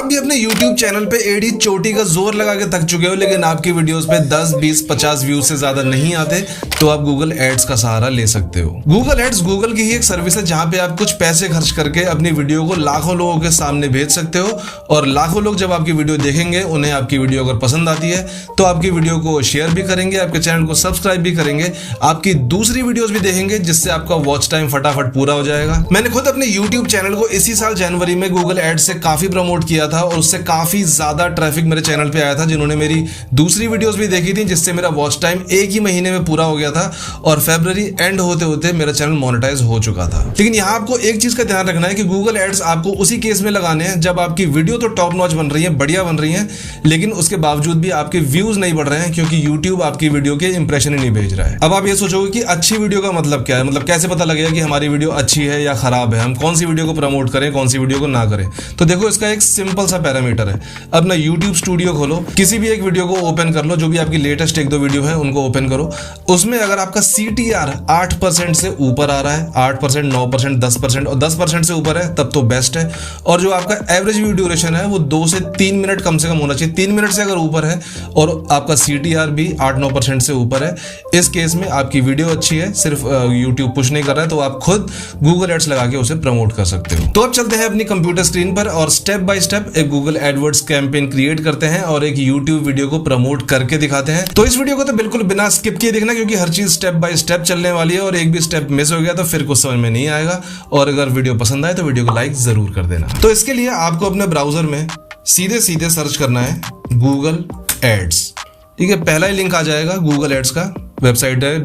आप भी अपने YouTube चैनल पे एड़ी चोटी का जोर लगा के थक चुके हो, लेकिन आपकी वीडियोस पे 10, 20, 50 व्यूज से ज्यादा नहीं आते, तो आप गूगल एड्स का सहारा ले सकते हो। गूगल एड्स गूगल की ही एक सर्विस है जहां पे आप कुछ पैसे खर्च करके अपनी वीडियो को लाखों लोगों के सामने भेज सकते हो, और लाखों लोग जब आपकी वीडियो देखेंगे, उन्हें आपकी वीडियो अगर पसंद आती है तो आपकी वीडियो को शेयर भी करेंगे, आपके चैनल को सब्सक्राइब भी करेंगे, आपकी दूसरी वीडियोस भी देखेंगे, जिससे आपका वॉच टाइम फटाफट पूरा हो जाएगा। मैंने खुद अपने YouTube चैनल को इसी साल जनवरी में गूगल एड्स से काफी प्रमोट किया था और उससे काफी ज्यादा ट्रैफिक मेरे चैनल पे आया था, जिन्होंने मेरी दूसरी वीडियोस भी देखी थी, जिससे मेरा वॉच टाइम एक ही महीने में पूरा हो गया था और फरवरी एंड होते होते मेरा चैनल मोनेटाइज हो चुका था। लेकिन यहाँ आपको एक चीज का ध्यान रखना है कि गूगल एड्स आपको उसी केस में लगाने हैं जब आपकी वीडियो तो टॉप नॉच बन रही है, बढ़िया बन रही है, लेकिन उसके बावजूद भी आपके व्यूज नहीं बढ़ रहे हैं, क्योंकि यूट्यूब आपकी वीडियो के इंप्रेशन ही नहीं भेज रहा है। अब आप ये सोचोगे कि अच्छी वीडियो का मतलब क्या है, मतलब कैसे पता लगेगा कि हमारी वीडियो अच्छी है या खराब है, हम कौन सी वीडियो को प्रमोट करें, कौन सी वीडियो को ना करें। तो देखो, इसका एक सिंपल सा पैरामीटर है। अपना YouTube स्टूडियो खोलो, किसी भी एक वीडियो को ओपन कर लो, जो भी आपकी लेटेस्ट एक दो वीडियो है उनको ओपन करो। उसमें अगर आपका CTR 8% से ऊपर आ रहा है, 8%, 9%, 10% और 10% से ऊपर है, तब तो बेस्ट है। और जो आपका एवरेज व्यू ड्यूरेशन है वो 2 से 3 मिनट कम से कम होना चाहिए। 3 मिनट से अगर ऊपर है और आपका CTR भी 8-9% से ऊपर है, इस केस में आपकी वीडियो अच्छी है, सिर्फ YouTube पुश नहीं कर रहा है, तो आप खुद गूगल एड्स लगा के उसे प्रमोट कर सकते हो। तो अब चलते हैं अपनी कंप्यूटर स्क्रीन पर और स्टेप बाय स्टेप एक गूगल एडवर्ड्स कैंपेन क्रिएट करते हैं और एक YouTube वीडियो को प्रमोट करके दिखाते हैं। तो इस वीडियो को तो बिल्कुल बिना स्किप किए देखना, क्योंकि हर चीज स्टेप बाय स्टेप चलने वाली है और एक भी स्टेप मिस हो गया तो फिर कुछ समझ में नहीं आएगा। और अगर वीडियो पसंद आए तो वीडियो को लाइक जरूर कर देना। तो इसके लिए आपको अपने ब्राउजर में सीधे सीधे सर्च करना है गूगल एड्स। ठीक है, पहला ही लिंक आ जाएगा गूगल एड्स का, वेबसाइट है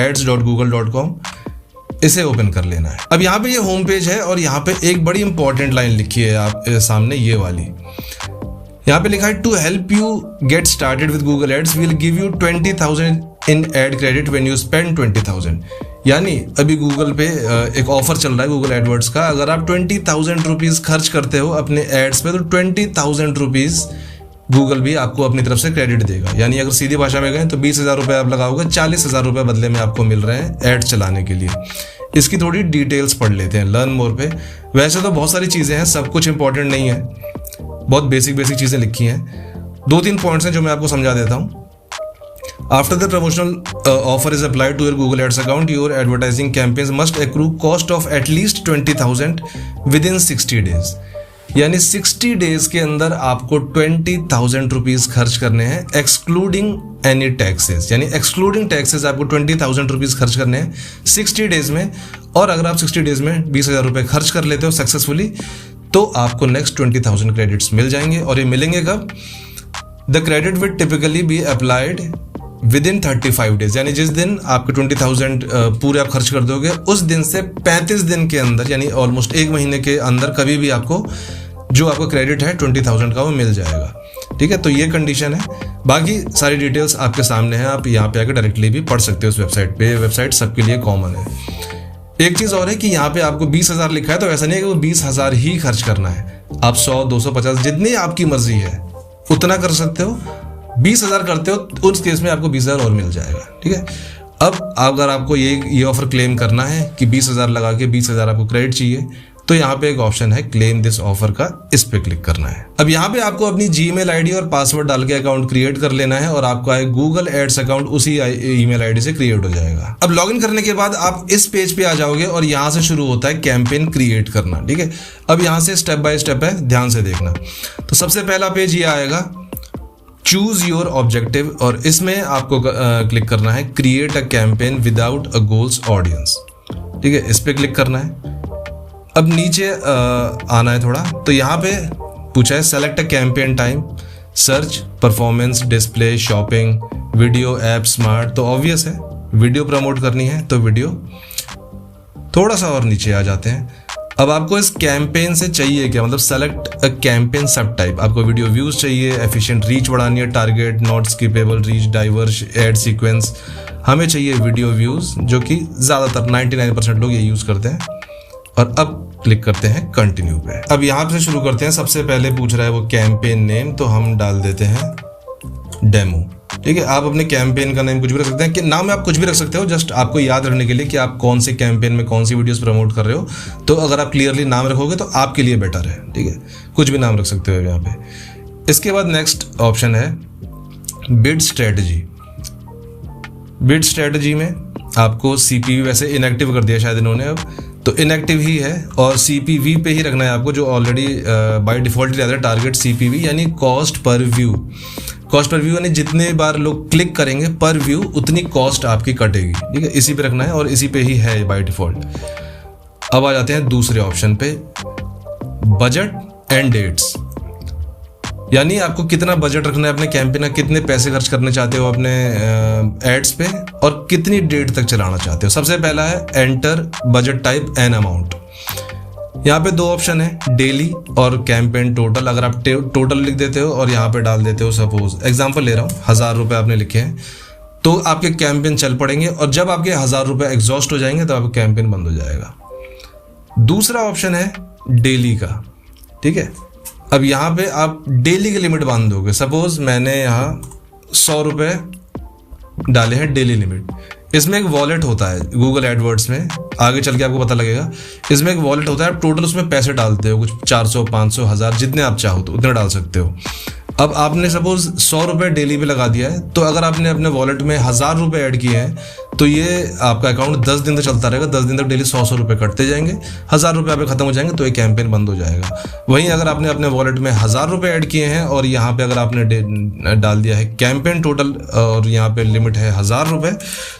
ads.google.com। इसे ओपन कर लेना है। अब यहाँ पे ये होम पेज है और यहाँ पे एक बड़ी इंपॉर्टेंट लाइन लिखी है आप सामने, ये वाली। यहाँ पे लिखा है to help you get started with Google ads we will give you 20,000 in ad credit when you spend 20,000। यानी अभी गूगल पे एक ऑफर चल रहा है गूगल एडवर्ड्स का, अगर आप 20,000 रुपीज खर्च करते हो अपने एड्स पे तो 20,000 रुपीज गूगल भी आपको अपनी तरफ से क्रेडिट देगा। यानी अगर सीधी भाषा में गए तो 20,000 रुपये आप लगाओगे, 40,000 रुपये बदले में आपको मिल रहे हैं एड चलाने के लिए। इसकी थोड़ी डिटेल्स पढ़ लेते हैं लर्न मोर पे। वैसे तो बहुत सारी चीज़ें हैं, सब कुछ इंपॉर्टेंट नहीं है, बहुत बेसिक चीज़ें लिखी हैं। 2-3 पॉइंट्स हैं जो मैं आपको समझा देता हूँ। After the promotional offer is applied to your Google Ads account, your advertising campaigns must accrue cost of at least 20,000 within 60 days। यानी 60 डेज के अंदर आपको 20,000 रुपीज खर्च करने हैं, एक्सक्लूडिंग एनी टैक्सेस। यानी एक्सक्लूडिंग टैक्सेस आपको 20,000 रुपीज खर्च करने हैं 60 डेज में। और अगर आप 60 डेज में 20,000 रुपये खर्च कर लेते हो सक्सेसफुली, तो आपको नेक्स्ट 20,000 क्रेडिट्स मिल जाएंगे। और ये मिलेंगे कब? The credit will typically be applied with in 35 days. यानी जिस दिन आपके 20,000 पूरे आप खर्च कर दोगे, उस दिन से 35 दिन के अंदर, यानी ऑलमोस्ट 1 महीने के अंदर कभी भी आपको जो आपका क्रेडिट है 20,000 का वो मिल जाएगा। ठीक है, तो ये कंडीशन है। बाकी सारी डिटेल्स आपके सामने हैं, आप यहाँ पे आकर डायरेक्टली भी पढ़ सकते हो उस वेबसाइट पे। वेबसाइट सबके लिए कॉमन है। एक चीज़ और है कि यहाँ पे आपको 20,000 लिखा है, तो ऐसा नहीं है कि वो 20,000 ही खर्च करना है। आप 100, 250 जितनी आपकी मर्जी है उतना कर सकते हो। 20,000 करते हो तो उस केस में आपको 20,000 और मिल जाएगा। ठीक है, अब अगर आपको ये ऑफर क्लेम करना है कि 20,000 लगा के 20,000 आपको क्रेडिट चाहिए, तो यहाँ पे एक ऑप्शन है क्लेम दिस ऑफर का, इस पे क्लिक करना है। अब यहाँ पे आपको अपनी Gmail ID और पासवर्ड डाल के अकाउंट क्रिएट कर लेना है और आपका एक गूगल एड्स अकाउंट उसी ईमेल आईडी से क्रिएट हो जाएगा। अब लॉगिन करने के बाद आप इस पेज पे आ जाओगे और यहाँ से शुरू होता है कैंपेन क्रिएट करना। ठीक है, अब यहाँ से स्टेप बाय स्टेप है, ध्यान से देखना। तो सबसे पहला पेज ये आएगा चूज योर ऑब्जेक्टिव, और इसमें आपको क्लिक करना है create a campaign without a goals audience. ठीक है, इस पे क्लिक करना है। अब नीचे आना है थोड़ा, तो यहाँ पे पूछा है select a campaign time, search, performance, display, shopping, video, app, smart. तो ऑब्वियस है वीडियो प्रमोट करनी है तो वीडियो। थोड़ा सा और नीचे आ जाते हैं। अब आपको इस कैंपेन से चाहिए क्या, मतलब select a campaign subtype. आपको वीडियो व्यूज चाहिए, एफिशिएंट रीच बढ़ानी है, target, not skippable reach, diverse, ad sequence. हमें चाहिए वीडियो व्यूज, जो कि ज़्यादातर 99% लोग ये यूज़ करते हैं। और अब क्लिक करते हैं कंटिन्यू पे। अब यहाँ से शुरू करते हैं। सबसे पहले पूछ रहा है वो कैंपेन नेम, तो हम डाल देते हैं डेमो। ठीक है, आप अपने कैंपेन का नेम कुछ भी रख सकते हैं, कि नाम आप कुछ भी रख सकते हो, जस्ट आपको याद रखने के लिए कि आप कौन से कैंपेन में कौन सी वीडियोस प्रमोट कर रहे हो। तो अगर आप क्लियरली नाम रखोगे तो आपके लिए बेटर है। ठीक है, कुछ भी नाम रख सकते हो यहाँ पे। इसके बाद नेक्स्ट ऑप्शन है बिड स्ट्रेटजी। बिड स्ट्रेटजी में आपको CPV वैसे इनएक्टिव कर दिया शायद इन्होंने अब, तो इनएक्टिव ही है और CPV पे ही रखना है आपको, जो ऑलरेडी बाय डिफॉल्ट रहता है टारगेट CPV यानी cost per view. Cost per view यानी जितने बार लोग क्लिक करेंगे पर व्यू उतनी कॉस्ट आपकी कटेगी। ठीक है, इसी पे रखना है और इसी पे ही है बाय डिफॉल्ट। अब आ जाते हैं दूसरे ऑप्शन पे, बजट एंड डेट्स। यानी आपको कितना बजट रखना है अपने कैंपेन का, कितने पैसे खर्च करने चाहते हो अपने एड्स पे और कितनी डेट तक चलाना चाहते हो। सबसे पहला है enter budget type an amount. यहाँ पे दो ऑप्शन है, डेली और कैंपेन टोटल। अगर आप टोटल लिख देते हो और यहाँ पे डाल देते हो, सपोज एग्जांपल ले रहा हूँ, 1000 रुपये आपने लिखे हैं, तो आपके कैंपेन चल पड़ेंगे और जब आपके 1000 रुपये एग्जॉस्ट हो जाएंगे तो आपका कैंपेन बंद हो जाएगा। दूसरा ऑप्शन है डेली का। ठीक है, अब यहाँ पे आप डेली की लिमिट बांध दोगे। सपोज मैंने यहाँ 100 रुपये डाले हैं डेली लिमिट। इसमें एक वॉलेट होता है गूगल एडवर्ड्स में, आगे चल के आपको पता लगेगा। इसमें एक वॉलेट होता है, आप टोटल उसमें पैसे डालते हो, कुछ 400, 500, 1000 जितने आप चाहो तो उतने डाल सकते हो। अब आपने सपोज 100 रुपये डेली पे लगा दिया है, तो अगर आपने अपने वॉलेट में 1000 रुपये ऐड किए हैं तो ये आपका अकाउंट 10 दिन तक चलता रहेगा। 10 दिन तक डेली 100 रुपये कटते जाएंगे, 1000 रुपये आपके खत्म हो जाएंगे तो ये कैंपेन बंद हो जाएगा। वहीं अगर आपने अपने वॉलेट में 1000 रुपये ऐड किए हैं और यहाँ पे अगर आपने डाल दिया है कैंपेन टोटल और यहाँ पे लिमिट है 1000 रुपये,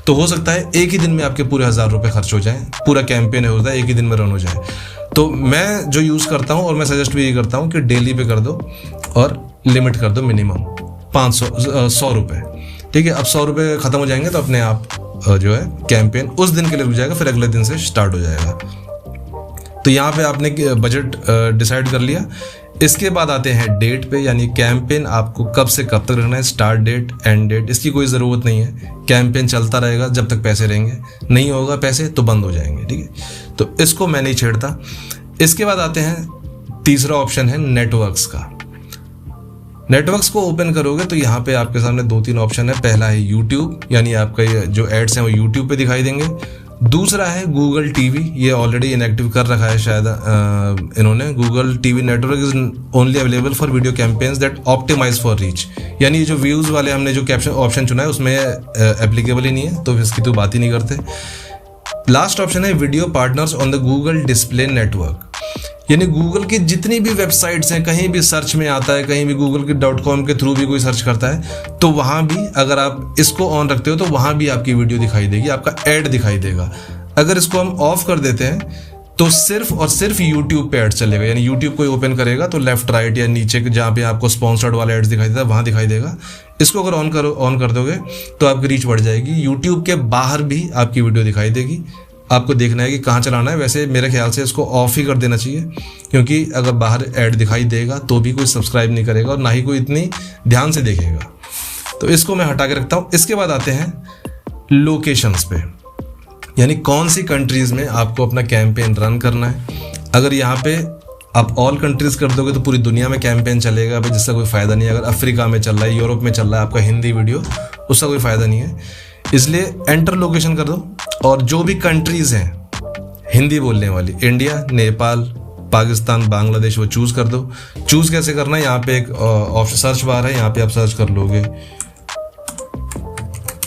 तो हो सकता है एक ही दिन में आपके पूरे 1000 रुपये खर्च हो जाए, पूरा कैंपेन होता है एक ही दिन में रन हो जाए। तो मैं जो यूज़ करता हूँ और मैं सजेस्ट भी यही करता हूँ कि डेली पे कर दो और लिमिट कर दो मिनिमम 100 रुपये। ठीक है, अब 100 रुपये ख़त्म हो जाएंगे तो अपने आप जो है कैंपेन उस दिन के लिए रुक जाएगा, फिर अगले दिन से स्टार्ट हो जाएगा। तो यहाँ पे आपने बजट डिसाइड कर लिया। इसके बाद आते हैं डेट पे, यानी कैंपेन आपको कब से कब तक रखना है, स्टार्ट डेट, एंड डेट, इसकी कोई ज़रूरत नहीं है। कैंपेन चलता रहेगा जब तक पैसे रहेंगे, नहीं होगा पैसे तो बंद हो जाएंगे। ठीक है, तो इसको मैं नहीं छेड़ता। इसके बाद आते हैं तीसरा ऑप्शन है नेटवर्क्स का। नेटवर्क्स को ओपन करोगे तो यहाँ पे आपके सामने 2-3 ऑप्शन है। पहला है यूट्यूब, यानी आपका ये जो एड्स हैं वो यूट्यूब पे दिखाई देंगे। दूसरा है गूगल टीवी, ये ऑलरेडी इनएक्टिव कर रखा है शायद इन्होंने। Google TV network is only available for video campaigns that optimise for reach, यानी ये जो व्यूज़ वाले हमने जो कैप्शन ऑप्शन चुना है उसमें एप्लीकेबल ही नहीं है, तो इसकी तो बात ही नहीं करते। लास्ट ऑप्शन है video partners on the Google display network, यानी गूगल की जितनी भी वेबसाइट्स हैं, कहीं भी सर्च में आता है, कहीं भी गूगल के .com के थ्रू भी कोई सर्च करता है तो वहाँ भी अगर आप इसको ऑन रखते हो तो वहाँ भी आपकी वीडियो दिखाई देगी, आपका ऐड दिखाई देगा। अगर इसको हम ऑफ कर देते हैं तो सिर्फ और सिर्फ यूट्यूब पे ऐड चलेगा, यानी यूट्यूब कोई ओपन करेगा तो लेफ्ट राइट या नीचे जहाँ पे आपको स्पॉन्सर्ड वाला एड्स दिखाई देता है वहाँ दिखाई देगा। इसको अगर ऑन कर दोगे तो आपकी रीच बढ़ जाएगी, यूट्यूब के बाहर भी आपकी वीडियो दिखाई देगी। आपको देखना है कि कहाँ चलाना है। वैसे मेरे ख्याल से इसको ऑफ ही कर देना चाहिए, क्योंकि अगर बाहर ऐड दिखाई देगा तो भी कोई सब्सक्राइब नहीं करेगा और ना ही कोई इतनी ध्यान से देखेगा, तो इसको मैं हटा के रखता हूँ। इसके बाद आते हैं लोकेशंस पे, यानी कौन सी कंट्रीज़ में आपको अपना कैंपेन रन करना है। अगर यहाँ पे आप ऑल कंट्रीज़ कर दोगे तो पूरी दुनिया में कैंपेन चलेगा भाई, जिसका कोई फ़ायदा नहीं है। अगर अफ्रीका में चल रहा है, यूरोप में चल रहा है आपका हिंदी वीडियो, उसका कोई फ़ायदा नहीं है। इसलिए एंटर लोकेशन कर दो और जो भी कंट्रीज़ हैं हिंदी बोलने वाली, इंडिया, नेपाल, पाकिस्तान, बांग्लादेश, वो चूज़ कर दो। चूज़ कैसे करना है, यहाँ पे एक ऑप्शन सर्च बार है, यहाँ पे आप सर्च कर लोगे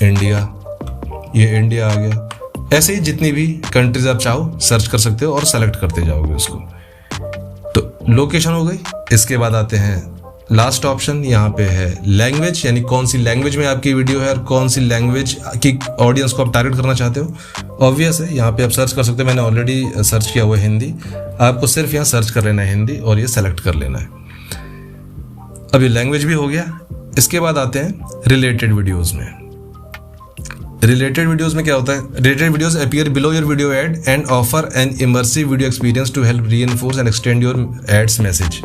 इंडिया, ये इंडिया आ गया। ऐसे ही जितनी भी कंट्रीज आप चाहो सर्च कर सकते हो और सेलेक्ट करते जाओगे उसको। तो लोकेशन हो गई। इसके बाद आते हैं लास्ट ऑप्शन, यहाँ पे है लैंग्वेज, यानी कौन सी लैंग्वेज में आपकी वीडियो है और कौन सी लैंग्वेज की ऑडियंस को आप टारगेट करना चाहते हो। ऑब्वियस है, यहाँ पे आप सर्च कर सकते हो। मैंने ऑलरेडी सर्च किया हुआ है हिंदी, आपको सिर्फ यहाँ सर्च कर लेना है हिंदी और ये सेलेक्ट कर लेना है। अब ये लैंग्वेज भी हो गया। इसके बाद आते हैं रिलेटेड वीडियोज़ में। रिलेटेड वीडियोज़ में क्या होता है, related videos appear below your video ad and offer an immersive video experience to help reinforce and extend your ad's message.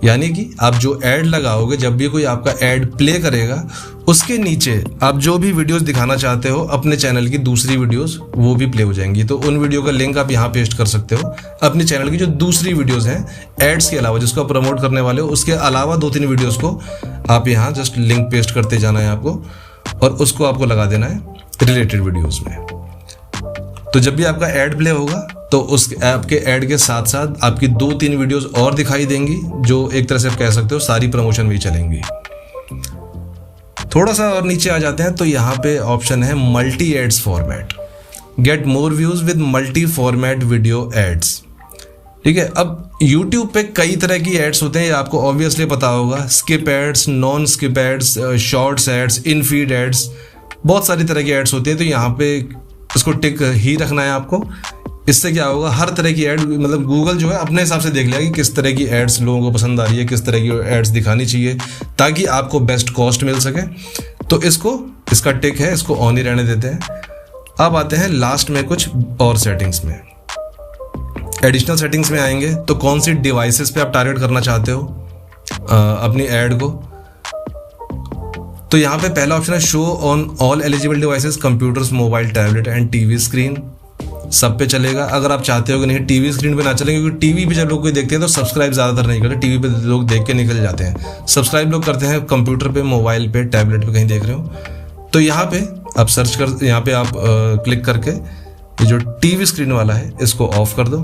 यानी कि आप जो ऐड लगाओगे, जब भी कोई आपका ऐड प्ले करेगा, उसके नीचे आप जो भी वीडियोस दिखाना चाहते हो अपने चैनल की दूसरी वीडियोस वो भी प्ले हो जाएंगी। तो उन वीडियो का लिंक आप यहाँ पेस्ट कर सकते हो। अपने चैनल की जो दूसरी वीडियोस हैं एड्स के अलावा, जिसको आप प्रमोट करने वाले हो, उसके अलावा 2-3 वीडियोस को आप यहाँ जस्ट लिंक पेस्ट करते जाना है आपको, और उसको आपको लगा देना है रिलेटेड वीडियोस में। तो जब भी आपका ऐड प्ले होगा तो उस आपके ऐड के साथ साथ आपकी 2-3 वीडियोस और दिखाई देंगी, जो एक तरह से आप कह सकते हो सारी प्रमोशन में ही चलेंगी। थोड़ा सा और नीचे आ जाते हैं तो यहाँ पे ऑप्शन है multi ads format, get more views with multi format video ads. ठीक है, अब YouTube पे कई तरह की एड्स होते हैं, ये आपको ऑब्वियसली पता होगा। Skip ads, non skip ads, shorts ads, in feed ads, बहुत सारी तरह की एड्स होती है। तो यहाँ पे इसको टिक ही रखना है आपको। इससे क्या होगा, हर तरह की ऐड, मतलब गूगल जो है अपने हिसाब से देख लेगा कि किस तरह की एड्स लोगों को पसंद आ रही है, किस तरह की एड्स दिखानी चाहिए ताकि आपको बेस्ट कॉस्ट मिल सके। तो इसका टिक है, इसको ऑन ही रहने देते हैं। अब आते हैं लास्ट में कुछ और सेटिंग्स में। एडिशनल सेटिंग्स में आएंगे तो कौन सी डिवाइसेस पे आप टारगेट करना चाहते हो अपनी ऐड को। तो यहाँ पे पहला ऑप्शन है show on all eligible devices, computers, mobile, tablet and TV screen. सब पे चलेगा। अगर आप चाहते हो कि नहीं टीवी स्क्रीन पे ना चले, क्योंकि टीवी पे जब लोग कोई देखते हैं तो सब्सक्राइब ज़्यादातर नहीं करते, टीवी पे लोग देख के निकल जाते हैं। सब्सक्राइब लोग करते हैं कंप्यूटर पे, मोबाइल पे, टैबलेट पे कहीं देख रहे हो। तो यहाँ पे आप सर्च कर, यहाँ पे आप क्लिक करके ये जो टीवी स्क्रीन वाला है इसको ऑफ कर दो,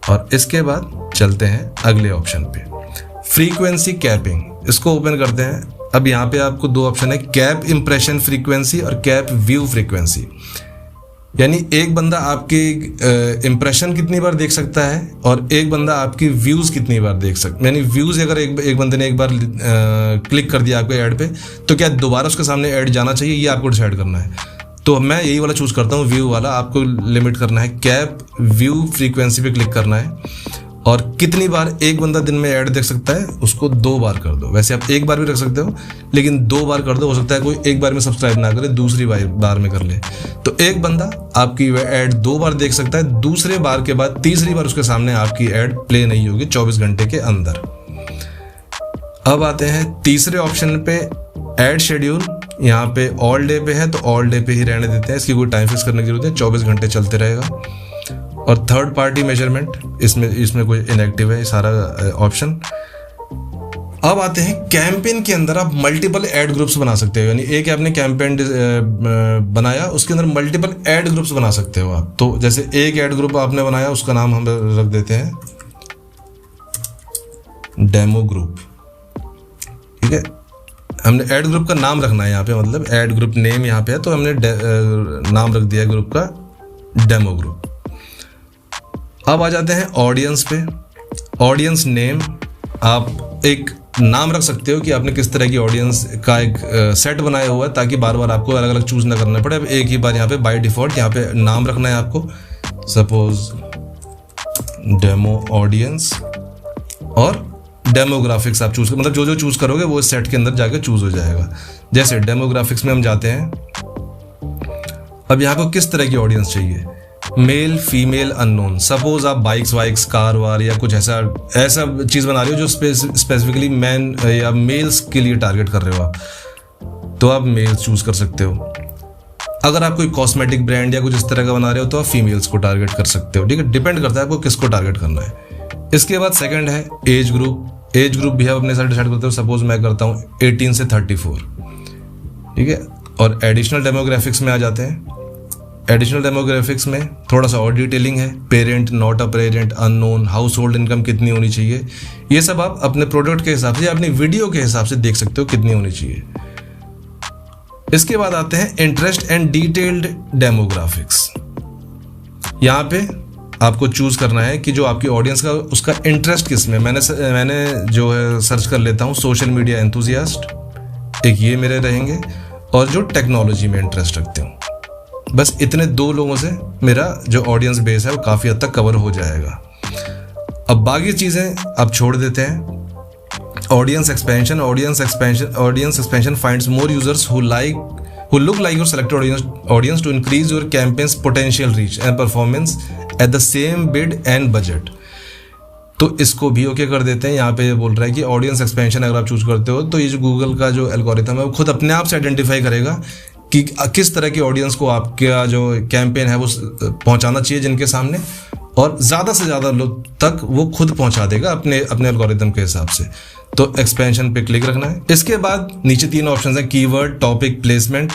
और इसके बाद चलते हैं अगले ऑप्शन पे, फ्रीक्वेंसी कैपिंग। इसको ओपन करते हैं। अब यहाँ पे आपको 2 ऑप्शन है, कैप इंप्रेशन फ्रीक्वेंसी और कैप व्यू फ्रीक्वेंसी। यानी एक बंदा आपके इंप्रेशन कितनी बार देख सकता है और एक बंदा आपकी व्यूज़ कितनी बार देख सकता है। यानी व्यूज़ अगर एक बंदे ने एक बार क्लिक कर दिया आपके ऐड पे, तो क्या दोबारा उसके सामने ऐड जाना चाहिए, ये आपको डिसाइड करना है। तो मैं यही वाला चूज़ करता हूँ, व्यू वाला। आपको लिमिट करना है, कैप व्यू फ्रीक्वेंसी पे क्लिक करना है, और कितनी बार एक बंदा दिन में ऐड देख सकता है उसको 2 बार कर दो। वैसे आप 1 बार भी रख सकते हो, लेकिन 2 बार कर दो। हो सकता है कोई एक बार में सब्सक्राइब ना करे, दूसरी बार में कर ले। तो एक बंदा आपकी ऐड 2 बार देख सकता है, दूसरे बार के बाद तीसरी बार उसके सामने आपकी ऐड प्ले नहीं होगी 24 घंटे के अंदर। अब आते हैं तीसरे ऑप्शन पे, ऐड शेड्यूल। यहाँ पे ऑल डे पे है तो ऑल डे पे ही रहने देते हैं, इसकी कोई टाइम फिक्स करने की जरूरत है, 24 घंटे चलते रहेगा। और थर्ड पार्टी मेजरमेंट, इसमें कोई इनएक्टिव है सारा ऑप्शन। अब आते हैं कैंपेन के अंदर आप मल्टीपल ऐड ग्रुप्स बना सकते हो। यानी एक आपने कैंपेन बनाया, उसके अंदर मल्टीपल ऐड ग्रुप्स बना सकते हो आप। तो जैसे एक ऐड ग्रुप आपने बनाया, उसका नाम हम रख देते हैं डेमो ग्रुप। ठीक है, हमने ऐड ग्रुप का नाम रखना है यहाँ पे, मतलब ऐड ग्रुप नेम यहाँ पे है तो हमने नाम रख दिया ग्रुप का डेमो ग्रुप। अब आ जाते हैं ऑडियंस पे। ऑडियंस नेम, आप एक नाम रख सकते हो कि आपने किस तरह की ऑडियंस का एक सेट बनाया हुआ है, ताकि बार बार आपको अलग अलग चूज ना करना पड़े। अब एक ही बार यहाँ पे बाय डिफॉल्ट यहाँ पे नाम रखना है आपको, सपोज डेमो ऑडियंस, और डेमोग्राफिक्स आप चूज, मतलब जो चूज करोगे वो इस सेट के अंदर जाके चूज हो जाएगा। जैसे डेमोग्राफिक्स में हम जाते हैं। अब यहाँ को किस तरह की ऑडियंस चाहिए, मेल, फीमेल, अननोन। सपोज आप बाइक्स वाइक्स, कार वार या कुछ ऐसा चीज़ बना रहे हो जो स्पेसिफिकली मैन या मेल्स के लिए टारगेट कर रहे हो आप, तो आप मेल चूज कर सकते हो। अगर आप कोई कॉस्मेटिक ब्रांड या कुछ इस तरह का बना रहे हो तो आप फीमेल्स को टारगेट कर सकते हो। ठीक है, डिपेंड करता है आपको किसको टारगेट करना है। इसके बाद सेकंड है एज ग्रुप। एज ग्रुप भी आप अपने साथ डिसाइड करते हो। सपोज मैं करता हूँ 18 से 34। ठीक है, और एडिशनल डेमोग्राफिक्स में आ जाते हैं। एडिशनल डेमोग्राफिक्स में थोड़ा सा और डिटेलिंग है, parent, not a parent, unknown, house hold income कितनी होनी चाहिए। ये सब आप अपने प्रोडक्ट के हिसाब से या अपनी वीडियो के हिसाब से देख सकते हो कितनी होनी चाहिए। इसके बाद आते हैं इंटरेस्ट एंड डिटेल्ड डेमोग्राफिक्स। यहाँ पे आपको चूज करना है कि जो आपकी ऑडियंस का उसका इंटरेस्ट किस में। मैंने जो है सर्च कर लेता हूँ सोशल मीडिया एंथुजियास्ट, एक ये मेरे रहेंगे, और जो टेक्नोलॉजी में इंटरेस्ट रखते हो। बस इतने 2 लोगों से मेरा जो ऑडियंस बेस है वो काफ़ी हद तक कवर हो जाएगा। अब बाकी चीज़ें आप छोड़ देते हैं। Audience expansion finds more users who look like your selected audience to increase your campaign's potential reach and performance at the same bid and budget। तो इसको भी ओके कर देते हैं। यहाँ पे बोल रहा है कि ऑडियंस एक्सपेंशन अगर आप चूज करते हो तो ये जो गूगल का जो एल्गोरिथम है वो खुद अपने आप से आइडेंटिफाई करेगा कि किस तरह की ऑडियंस को आपका जो कैंपेन है वो पहुंचाना चाहिए जिनके सामने, और ज़्यादा से ज़्यादा लोग तक वो खुद पहुंचा देगा अपने एल्गोरिथम के हिसाब से। तो एक्सपेंशन पे क्लिक रखना है। इसके बाद नीचे 3 ऑप्शन हैं, कीवर्ड, टॉपिक, प्लेसमेंट।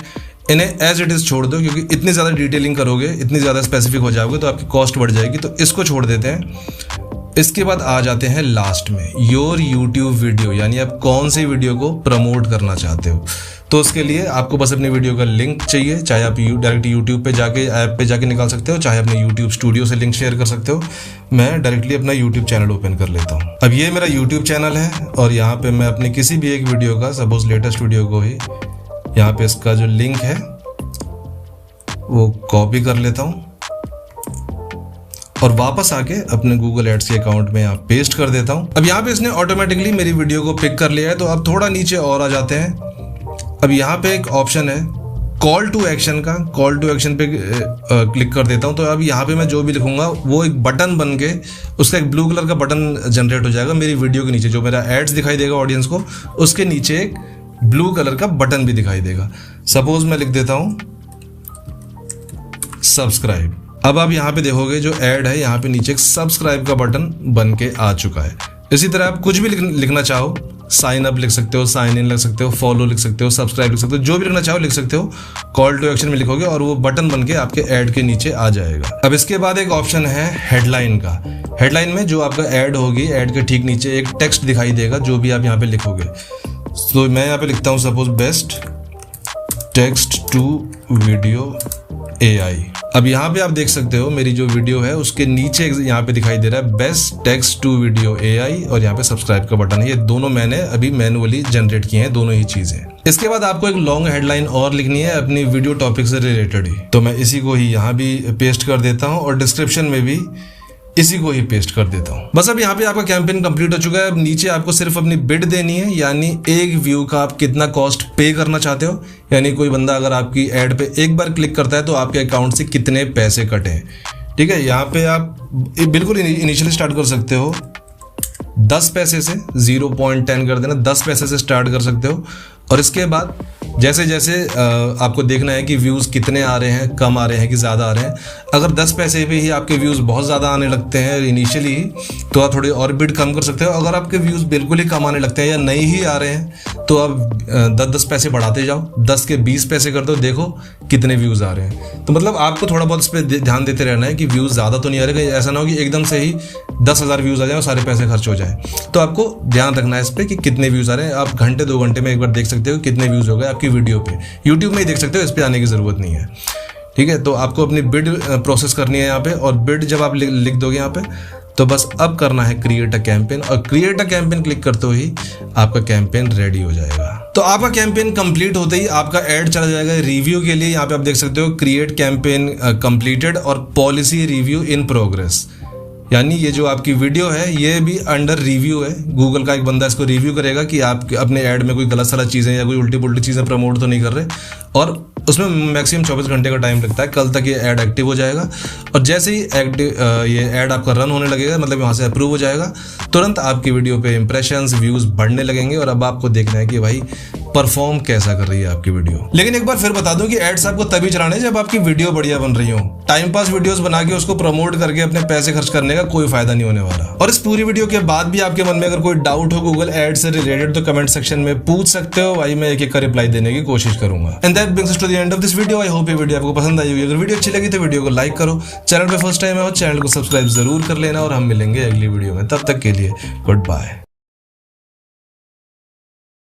इन्हें एज इट इज़ छोड़ दो, क्योंकि इतनी ज़्यादा डिटेलिंग करोगे, इतनी ज़्यादा स्पेसिफिक हो जाओगे तो आपकी कॉस्ट बढ़ जाएगी, तो इसको छोड़ देते हैं। इसके बाद आ जाते हैं लास्ट में, योर यूट्यूब वीडियो, यानी आप कौन सी वीडियो को प्रमोट करना चाहते हो। तो उसके लिए आपको बस अपनी वीडियो का लिंक चाहिए, चाहे आप डायरेक्ट यूट्यूब पे जाके ऐप पे जाके निकाल सकते हो, चाहे अपने यूट्यूब स्टूडियो से लिंक शेयर कर सकते हो। मैं डायरेक्टली अपना यूट्यूब चैनल ओपन कर लेता हूँ। अब ये मेरा यूट्यूब चैनल है और यहाँ पे मैं अपने किसी भी एक वीडियो का, सपोज लेटेस्ट वीडियो को ही, यहाँ पे इसका जो लिंक है वो कॉपी कर लेता हूँ और वापस आके अपने गूगल एड्स के अकाउंट में यहाँ पेस्ट कर देता हूँ। अब यहाँ पे इसने ऑटोमेटिकली मेरी वीडियो को पिक कर लिया है। तो अब थोड़ा नीचे और आ जाते हैं। अब यहाँ पे एक ऑप्शन है कॉल टू एक्शन का, कॉल टू एक्शन पे क्लिक कर देता हूँ। तो अब यहाँ पे मैं जो भी लिखूंगा वो एक बटन बन के, उसका एक ब्लू कलर का बटन जनरेट हो जाएगा मेरी वीडियो के नीचे। जो मेरा एड्स दिखाई देगा ऑडियंस को, उसके नीचे एक ब्लू कलर का बटन भी दिखाई देगा। सपोज मैं लिख देता हूँ सब्सक्राइब। अब आप यहाँ पे देखोगे जो ऐड है, यहाँ पे नीचे एक सब्सक्राइब का बटन बन के आ चुका है। इसी तरह आप कुछ भी लिखना चाहो, साइन अप लिख सकते हो, साइन इन लिख सकते हो, फॉलो लिख सकते हो, सब्सक्राइब लिख सकते हो, जो भी लिखना चाहो लिख सकते हो। कॉल टू एक्शन में लिखोगे और वो बटन बन के आपके ऐड के नीचे आ जाएगा। अब इसके बाद एक ऑप्शन है हेडलाइन का। हेडलाइन में जो आपका ऐड होगी, ऐड के ठीक नीचे एक टेक्स्ट दिखाई देगा जो भी आप यहाँ पे लिखोगे। तो मैं यहाँ पे लिखता हूँ suppose best text to video AI। अब यहाँ पे आप देख सकते हो मेरी जो वीडियो है उसके नीचे यहाँ पे दिखाई दे रहा है best text to video AI और यहाँ पे सब्सक्राइब का बटन है। ये दोनों मैंने अभी मैनुअली जनरेट किए हैं, दोनों ही चीजें। इसके बाद आपको एक लॉन्ग हेडलाइन और लिखनी है अपनी वीडियो टॉपिक से रिलेटेड ही। तो मैं इसी को ही यहाँ भी पेस्ट कर देता हूँ और डिस्क्रिप्शन में भी इसी को ही पेस्ट कर देता हूँ। बस अब यहाँ पे आपका कैंपेन कंप्लीट हो चुका है। अब नीचे आपको सिर्फ अपनी बिड देनी है, यानी एक व्यू का आप कितना कॉस्ट पे करना चाहते हो। यानी कोई बंदा अगर आपकी ऐड पे एक बार क्लिक करता है तो आपके अकाउंट से कितने पैसे कटे। ठीक है, यहाँ पे आप बिल्कुल इनिशियली स्टार्ट कर सकते हो 10 पैसे से, 0.10 कर देना, 10 पैसे से स्टार्ट कर सकते हो। और इसके बाद जैसे जैसे आपको देखना है कि व्यूज़ कितने आ रहे हैं, कम आ रहे हैं कि ज़्यादा आ रहे हैं। अगर 10 पैसे पे ही आपके व्यूज़ बहुत ज़्यादा आने लगते हैं इनिशियली, तो आप थोड़ी और बिड कम कर सकते हो। अगर आपके व्यूज़ बिल्कुल ही कम आने लगते हैं या नहीं ही आ रहे हैं तो आप 10-10 पैसे बढ़ाते जाओ, 10 के 20 पैसे कर दो, देखो कितने व्यूज़ आ रहे हैं। तो मतलब आपको थोड़ा बहुत इस पर ध्यान देते रहना है कि व्यूज़ ज़्यादा तो नहीं आ रहे, ऐसा ना हो कि एकदम से ही 10,000 व्यूज़ आ जाए और सारे पैसे खर्च हो जाए। तो आपको ध्यान रखना है इस पर कि कितने व्यूज़ आ रहे हैं। आप घंटे 2 घंटे में एक बार देख सकते हो कितने व्यूज़ हो गए आपकी वीडियो पे। यूट्यूब में ही देख सकते हो, इस पे आने की ज़रूरत नहीं है। ठीक है, तो आपको अपनी बिड प्रोसेस करनी है यहाँ पे, और बिड जब आप लिख दोगे यहाँ पे तो बस अब करना है क्रिएट अ कैंपेन, और क्रिएट अ कैंपेन क्लिक करते ही आपका कैंपेन रेडी हो जाएगा। तो आपका कैंपेन कंप्लीट होते ही आपका ऐड चला जाएगा रिव्यू के लिए। यहाँ पे आप देख सकते हो क्रिएट कैंपेन कंप्लीटेड और पॉलिसी रिव्यू इन प्रोग्रेस, यानी ये जो आपकी वीडियो है ये भी अंडर रिव्यू है। गूगल का एक बंदा इसको रिव्यू करेगा कि आप अपने ऐड में कोई गलत सलत चीज़ें या कोई उल्टी पुल्टी चीज़ें प्रमोट तो नहीं कर रहे, और उसमें मैक्सिमम 24 घंटे का टाइम लगता है। कल तक ये ऐड एक्टिव हो जाएगा, और जैसे ही ये ऐड आपका रन होने लगेगा, मतलब यहाँ से अप्रूव हो जाएगा, तुरंत आपकी वीडियो पे इंप्रेशंस, व्यूज़ बढ़ने लगेंगे। और अब आपको देखना है कि भाई परफॉर्म कैसा कर रही है आपकी वीडियो। लेकिन एक बार फिर बता दूं कि एड्स आपको तभी चलाने जब आपकी वीडियो बढ़िया बन रही हो। टाइम पास वीडियोस बना के उसको प्रमोट करके अपने पैसे खर्च करने का कोई फायदा नहीं होने वाला। और इस पूरी वीडियो के बाद भी आपके मन में अगर कोई डाउट हो गूगल एड से रिलेटेड तो कमेंट सेक्शन में पूछ सकते हो भाई, मैं एक एक का रिप्लाई देने की कोशिश करूंगा। And that brings us to the end of this video. I hope ये वीडियो आपको पसंद आई होगी। अगर वीडियो अच्छी लगी तो वीडियो को लाइक करो, चैनल पे फर्स्ट टाइम है और चैनल को सब्सक्राइब जरूर कर लेना, और हम मिलेंगे अगली वीडियो में। तब तक के लिए गुड बाय।